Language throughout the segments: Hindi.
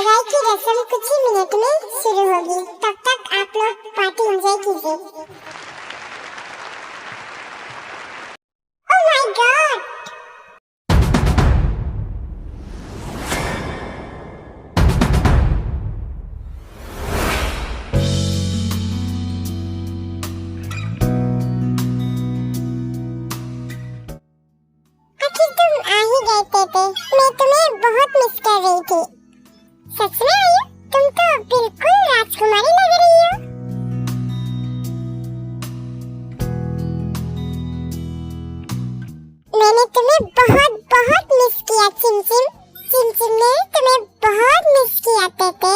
सगाई की रस्म कुछ ही मिनट में शुरू होगी, तब तक आप लोग पार्टी एंजॉय कीजिए। Oh my God! आखिर तुम आ ही गए पेपे, मैं तुम्हें बहुत मिस कर रही थी। सच में आयु, तुम तो बिल्कुल राजकुमारी लग रही हो। मैंने तुम्हें बहुत बहुत मिस किया चिमचिम। चिमचिम ने तुम्हें बहुत मिस किया पेपे।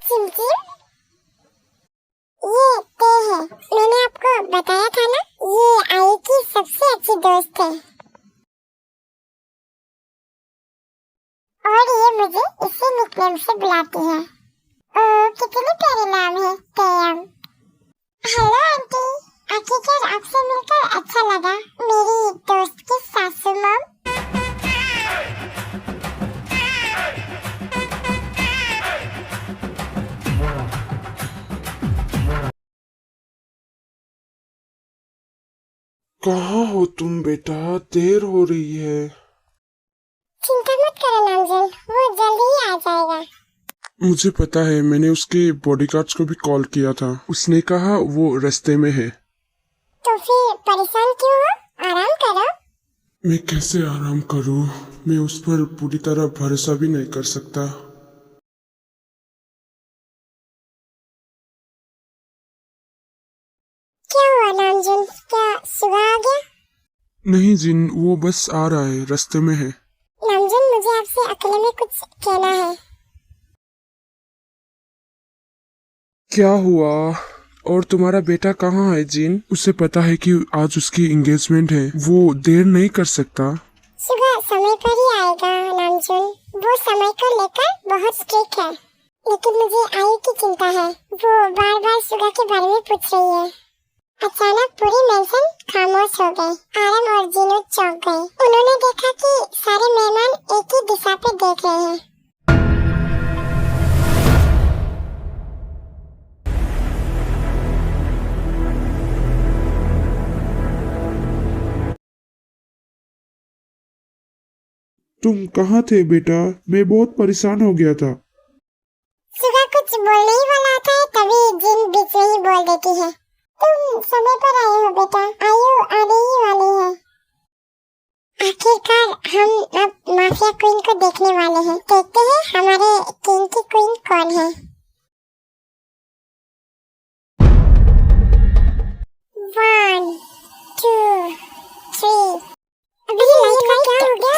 चिमचिम, ये ते है, मैंने आपको बताया था ना, ये आई की सबसे अच्छी दोस्त है। और ये मुझे इसी निकनेम से बुलाती है। ओह, कितने प्यारे नाम है, तेयम। हेलो आंटी, आखिरकार आपसे मिलकर अच्छा लगा, मेरी दोस्त की सासू मॉम। कहाँ हो तुम बेटा, देर हो रही है। चिंता मत करो नामजन, वो जल्दी ही आ जाएगा। मुझे पता है, मैंने उसके बॉडीगार्ड्स को भी कॉल किया था, उसने कहा वो रास्ते में है। तो फिर परेशान क्यों हो, आराम करो। मैं कैसे आराम करूं, मैं उस पर पूरी तरह भरोसा भी नहीं कर सकता। क्या हुआ नामजन, क्या सुबह आ गया? नहीं जिन, वो बस आ रहा है, रास्ते में है। नामजन, मुझे आपसे अकेले में कुछ कहना है। क्या हुआ? और तुम्हारा बेटा कहाँ है जिन? उसे पता है कि आज उसकी एंगेजमेंट है, वो देर नहीं कर सकता। सुबह समय पर ही आएगा नामजन, वो समय को लेकर बहुत स्ट्रिक्ट है। लेकिन मुझे आयु की चिंता है, वो बार बार सुबह के बारे में पूछ रही है। अचानक पूरी मेंशन खामोश हो गई। आरम और जीनू चौंक गए। उन्होंने देखा कि सारे मेहमान एक ही दिशा पे देख रहे हैं। तुम कहाँ थे बेटा? मैं बहुत परेशान हो गया था। सुबह कुछ बोलने ही वाला था, तभी जिन बीच में ही बोल देती है। तुम समय पर आए हो बेटा, आयु आने ही वाली है। आखिरकार हम अब माफिया क्वीन को देखने वाले हैं। देखते हैं हमारे किंग की क्वीन कौन है। 1 2 3। अभी लाइट का क्या हो गया?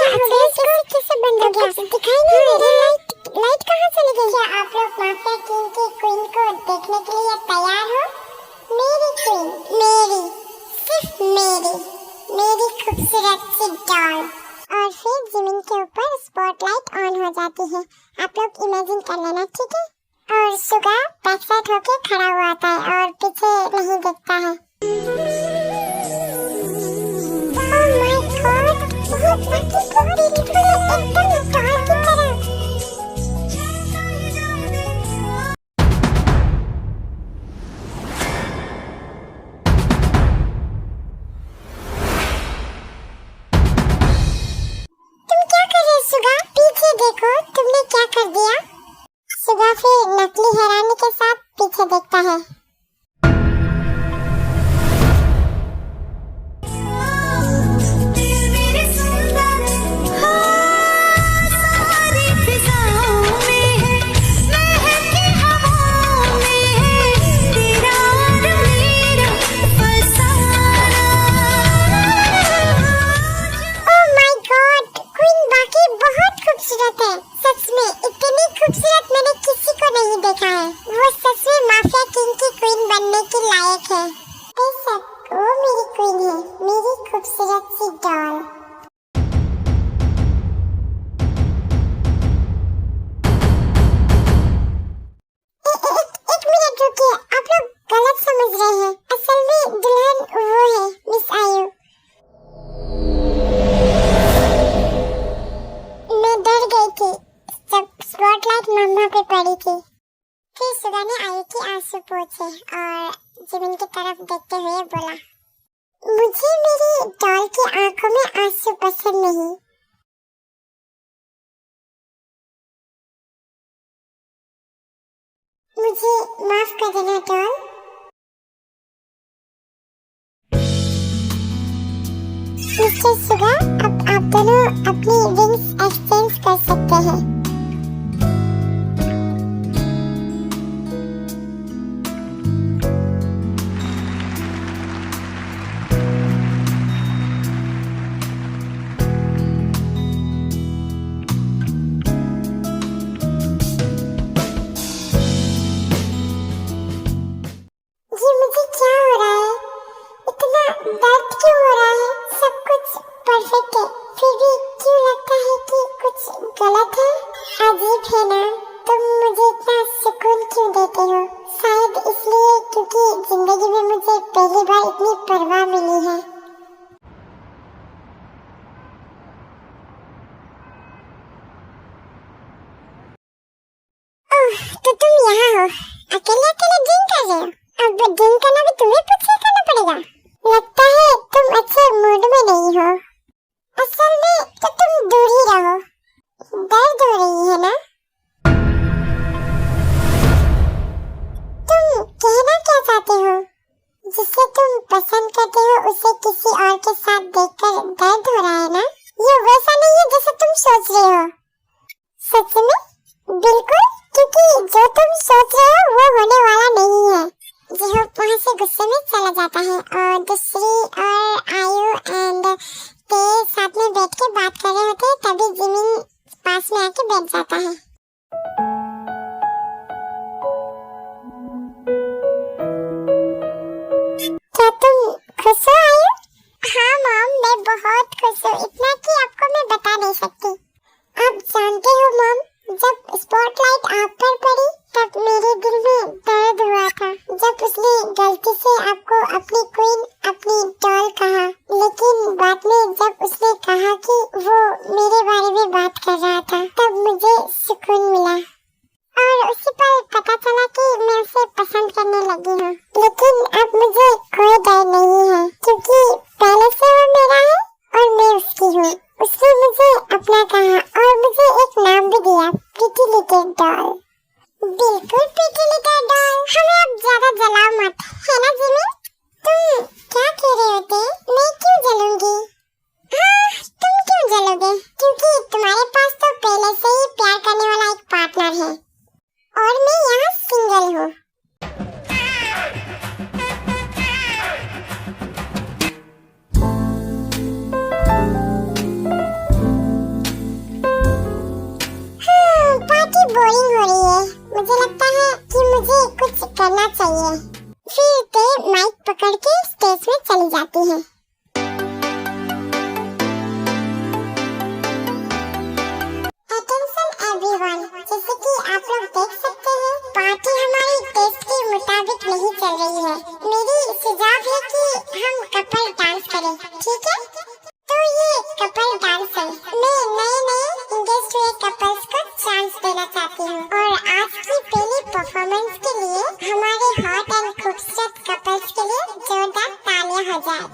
अचानक कैसे बंद हो गया? दिखाई नहीं दे रहा। लाइट कहाँ चली गई? क्या आप लोग माफिया किंग की क्वीन को देखने के लिए तैयार हो? मेरी क्वीन, मेरी, सिर्फ मेरी खूबसूरत सी डॉल। और फिर जमीन के ऊपर स्पॉटलाइट ऑन हो जाती है। आप लोग इमेजिन कर लेना, ठीक है? और सुगा बैक साइड होके खड़ा हुआ होता है और पीछे नहीं देखता है। ओह माय गॉड, बहुत ब्यूटीफुल, एकदम डॉल की तरह। सुगा, पीछे देखो, तुमने क्या कर दिया? सुगा फिर नकली हैरानी के साथ पीछे देखता है। सच में इतनी खूबसूरत मैंने किसी को नहीं देखा है। वो सच में माफिया किंग की क्वीन बनने की लायक है। बेशक वो मेरी क्वीन है, मेरी खूबसूरत सी डॉल। एक मिनट रुकिए, आप लोग गलत समझ रहे हैं। असल में दुल्हन वो है मिस आयु। की आंखों में आंसू पसंद नहीं। मुझे माफ कर देना डॉल। मिस्टर सुगा, अब आप दोनों अपनी विंग्स एक्सचेंज कर सकते हैं। ये मुझे क्या हो रहा है? इतना दर्द क्यों हो रहा है? सब कुछ परफेक्ट है, फिर भी क्यों लगता है कि कुछ गलत है? अजीब है ना, तुम मुझे इतना सुकून क्यों देते हो? शायद इसलिए क्योंकि जिंदगी में मुझे पहली बार इतनी परवाह मिली है। ओह, तो तुम यहाँ हो, अकेले अकेले ड्रिंक कर रहे हो? अब ड्रिंक करना भी तुम्हें पूछे करना पड़ेगा। लगता है तुम अच्छे मूड में नहीं हो। असल में तो तुम दूर ही रहो। दर्द हो रही है ना? तुम कहना क्या चाहते हो? जिसे तुम पसंद करते हो उसे किसी और के साथ देखकर दर्द हो रहा है ना? ये वैसा नहीं है जैसा तुम सोच रहे हो। सच में? बिल्कुल, क्योंकि जो तुम सोच रहे हो वो होने वाला नहीं है। जो वहाँ से गुस्से में चला जाता है और दूसरी और आयु एंड ते साथ में बैठ के बात कर रहे होते हैं, तभी जिमिन पास में आके बैठ जाता है। क्या तुम खुश हो आयु? हाँ मॉम, मैं बहुत खुश हूँ, इतना कि आपको मैं बता नहीं सकती। आप जानते हो मॉम, जब स्पॉटलाइट आप पर पड़ी तब मेरे दिल में दर्द हुआ था जब उसने गलती से आपको अपनी क्वीन, अपनी डॉल कहा। लेकिन बाद में जब उसने कहा कि वो मेरे बारे में बात कर रहा था, तब मुझे सुकून मिला और उसी पल पता चला कि मैं उसे पसंद करने लगी हूँ। लेकिन अब मुझे कोई डर नहीं है, क्योंकि पहले से वो मेरा है और मैं उसकी हूँ। उसने मुझे अपना कहा और मुझे एक नाम भी दिया, प्रीटी लिटिल डॉल। बिल्कुल प्रीटी लिटिल डॉल। हमें अब ज्यादा जलाओ मत, है ना जिमी? तुम क्या कह रहे होते? मैं क्यों जलूंगी? हाँ, तुम क्यों जलोगे? क्योंकि तुम्हारे पास तो पहले से ही प्यार करने वाला एक पार्टनर है और मैं यहाँ सिंगल हूँ। पार्टी बोरिंग हो रही है। मुझे लगता है कि मुझे कुछ करना चाहिए। फिर ते माइक पकड़ के स्टेज में चली जाती है। अटेंशन एवरीवन, जैसे कि आप लोग देख सकते हैं, पार्टी हमारी टेस्ट के मुताबिक नहीं चल रही है। मेरी सुझाव है कि हम कपल डांस करें, ठीक है? तो ये कपल डांस है। मैं नए इंगेज्ड हुए कपल्स को चांस देना चाहती हूँ और आज की पहली परफॉर्मेंस के लिए हमारे हॉट एंड खूबसूरत कपल्स के लिए जोरदार तालियां हो जाए।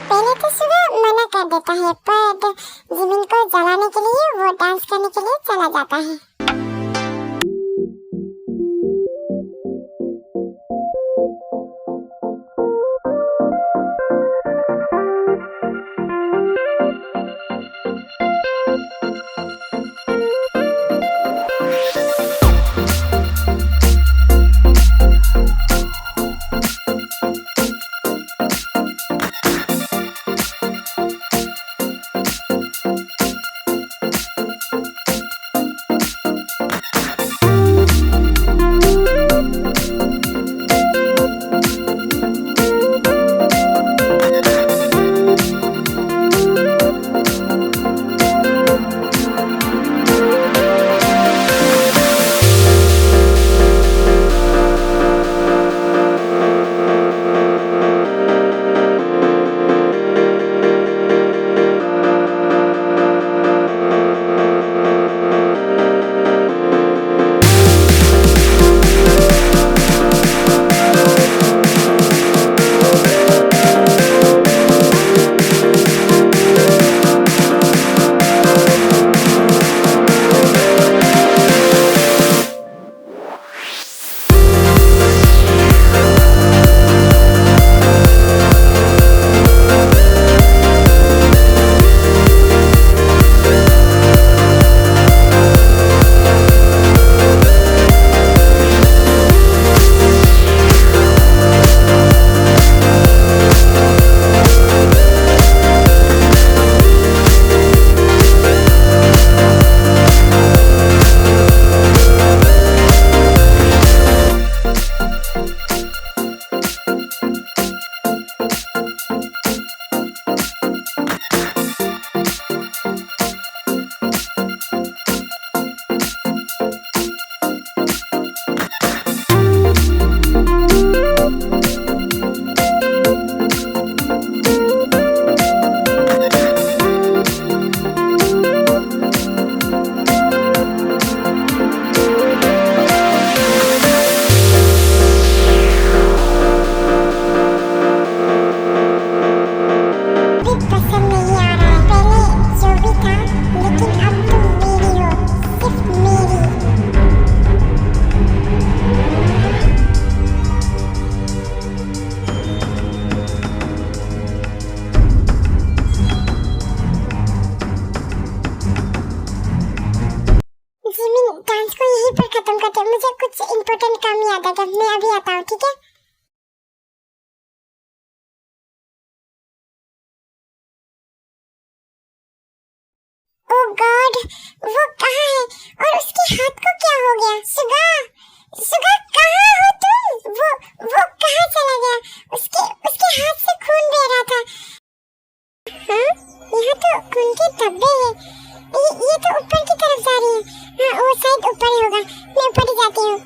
पहले तो सुबह मना कर देता है, पर जिमिन को जलाने के लिए वो डांस करने के लिए चला जाता है। वो कहाँ है और उसके हाथ को क्या हो गया? सुगा, सुगा कहाँ हो तुम? वो कहाँ चला गया? उसके हाथ से खून बह रहा था। हाँ, यहाँ तो खून के धब्बे हैं। ये तो ऊपर की तरफ जा रही है। हाँ, वो शायद ऊपर ही होगा। मैं ऊपर ही जाती हूँ।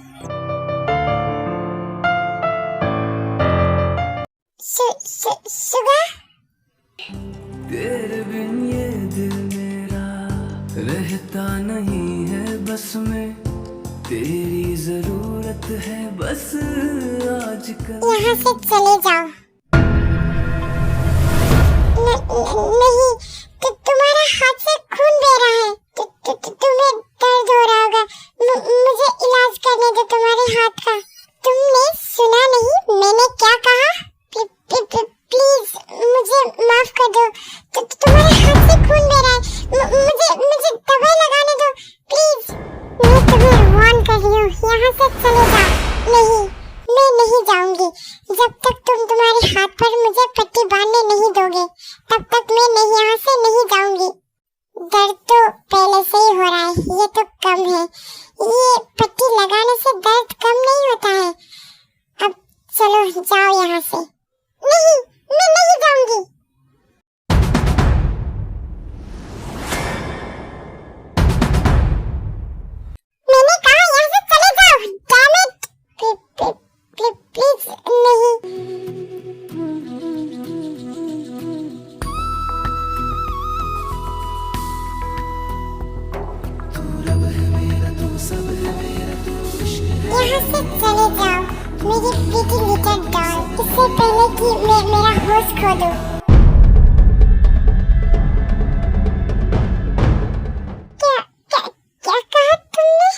सुगा? तेरे बिन ये दिल मेरा रहता नहीं है बस में, तेरी जरूरत है बस आजकल। यहाँ से चले जाओ। नहीं, तुम्हारा हाथ से खून बह रहा है। तुम्हें दर्द हो रहा होगा। मुझे इलाज करने दो तुम्हारे हाथ का। तुमने सुना नहीं मैंने क्या कहा? प्लीज मुझे माफ कर दो। तुम्हारे हाथ से खून बह रहा है। मुझे दवाई लगाने दो प्लीज। मैं तुम्हें वार्न कर रही हूँ, यहाँ से चले जाओ। नहीं, मैं नहीं जाऊंगी जब तक तुम तुम्हारे हाथ पर मुझे पट्टी बांधने नहीं दोगे। तब तक मैं नहीं, यहाँ से नहीं जाऊंगी। दर्द तो पहले से ही हो रहा है, ये तो कम है। ये पट्टी लगाने से दर्द कम नहीं होता है। अब चलो जाओ यहाँ से। नहीं, मैं नहीं जाऊंगी। मैंने कहा यहाँ से चले जाओ। Damn it. प्लीज नहीं। तू रब है मेरा, तू सब है मेरा, तू इश्क है। यहाँ से चले जाओ मेरी प्रीति लिटिल डॉल, इससे पहले कि मैं मेरा होश खो दूं। क्या कहा तुमने?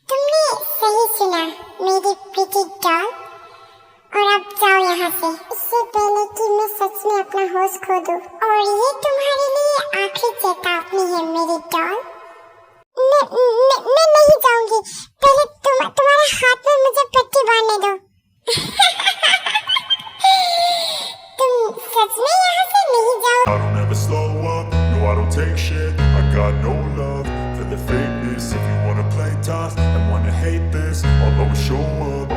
तुमने सही सुना मेरी प्रीति डॉल। और अब जाओ यहाँ से, इससे पहले कि मैं सच में अपना होश खो दूं। और ये तुम्हारे लिए आखिरी चेतावनी है मेरी डॉल। मैं नहीं जाऊंगी। पहले तुम्हारे हाथ में मुझे पट्टी बांधने दो। तुम सच में यहाँ से नहीं जाओ? I don't ever slow up, no I don't take shit. I got no love for the fakeness. If you wanna play tough and wanna hate this, I'll always show up.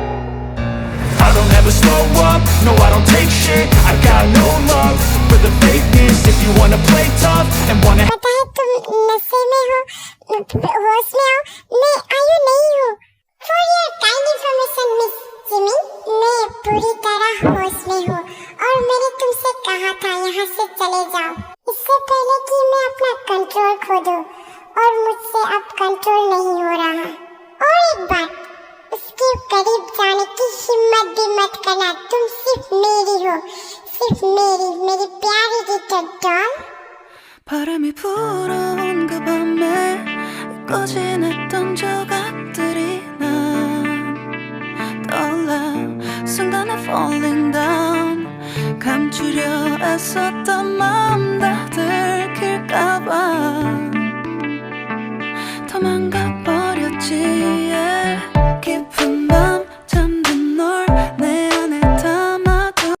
I don't ever slow up, no I don't take shit. I got no love for the fakeness. If you wanna play tough and wanna पता है तुम नशे में हो, होश में हो, मैं आयु नहीं हूँ। For your kind information, Miss Jimmy, मैं पूरी तरह होश में हूँ और मैंने तुमसे कहा था यहाँ से चले जाओ, इससे पहले कि मैं अपना कंट्रोल खो दूँ। और मुझसे अब कंट्रोल नहीं हो रहा। और एक बात, उसके करीब जाने की हिम्मत भी मत करना। तुम सिर्फ मेरी हो, सिर्फ मेरी प्यारी लिटिल डॉल। 바람이 불어온 그 밤에 꺼진했던 조각들이 난 떠올라. 순간에 falling down, 감추려 애썼던 마음 다 들킬까봐 도망가 버렸지.